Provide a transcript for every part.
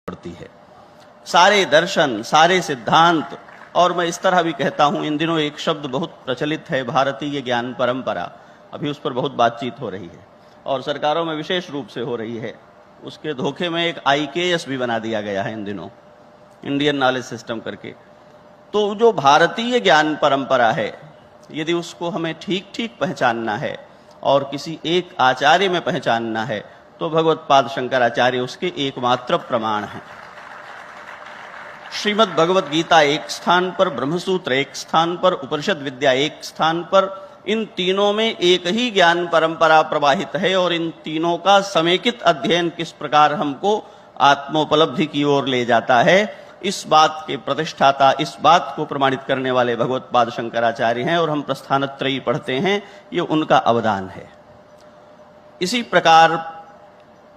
पड़ती है। सारे दर्शन, सारे सिद्धांत, और मैं इस तरह भी कहता हूं, इन दिनों एक शब्द बहुत प्रचलित है, भारतीय ज्ञान परंपरा। अभी उस पर बहुत बातचीत हो रही है और सरकारों में विशेष रूप से हो रही है। उसके धोखे में एक IKS भी बना दिया गया है इन दिनों, इंडियन नॉलेज सिस्टम करके। तो जो भारतीय ज्ञान परंपरा है, यदि उसको हमें ठीक ठीक पहचानना है और किसी एक आचार्य में पहचानना है, तो भगवत्पाद शंकराचार्य उसके एकमात्र प्रमाण हैं। श्रीमद् भगवत गीता एक स्थान पर, ब्रह्मसूत्र एक स्थान पर, उपनिषद विद्या एक स्थान पर, इन तीनों में एक ही ज्ञान परंपरा प्रवाहित है और इन तीनों का समेकित अध्ययन किस प्रकार हमको आत्मोपलब्धि की ओर ले जाता है, इस बात के प्रतिष्ठाता, इस बात को प्रमाणित करने वाले भगवत्पाद शंकराचार्य हैं और हम प्रस्थानत्रयी पढ़ते हैं, ये उनका अवदान है। इसी प्रकार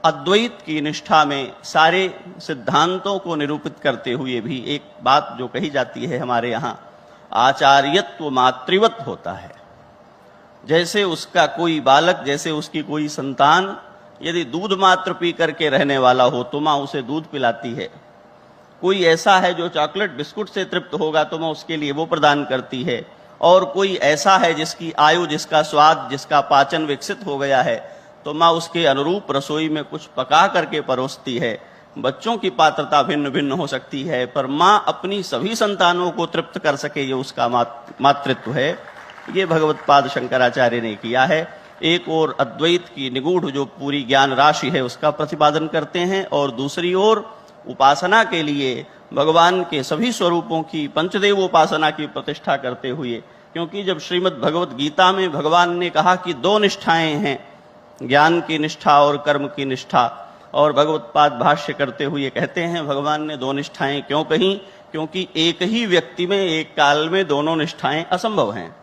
अद्वैत की निष्ठा में सारे सिद्धांतों को निरूपित करते हुए भी एक बात जो कही जाती है हमारे यहाँ, आचार्यत्व मातृवत होता है। जैसे उसका कोई बालक, जैसे उसकी कोई संतान यदि दूध मात्र पी करके रहने वाला हो तो माँ उसे दूध पिलाती है। कोई ऐसा है जो चॉकलेट बिस्कुट से तृप्त होगा तो माँ उसके लिए वो प्रदान करती है। और कोई ऐसा है जिसकी आयु, जिसका स्वाद, जिसका पाचन विकसित हो गया है, तो माँ उसके अनुरूप रसोई में कुछ पका करके परोसती है। बच्चों की पात्रता भिन्न भिन्न हो सकती है, पर माँ अपनी सभी संतानों को तृप्त कर सके, ये उसका मातृत्व है। ये भगवत्पाद शंकराचार्य ने किया है। एक ओर अद्वैत की निगूढ़ जो पूरी ज्ञान राशि है उसका प्रतिपादन करते हैं, और दूसरी ओर उपासना के लिए भगवान के सभी स्वरूपों की, पंचदेव उपासना की प्रतिष्ठा करते हुए, क्योंकि जब श्रीमद् भगवत गीता में भगवान ने कहा कि दो निष्ठाएं हैं, ज्ञान की निष्ठा और कर्म की निष्ठा, और भगवत्पाद भाष्य करते हुए कहते हैं भगवान ने दो निष्ठाएं क्यों कहीं, क्योंकि एक ही व्यक्ति में एक काल में दोनों निष्ठाएं असंभव हैं।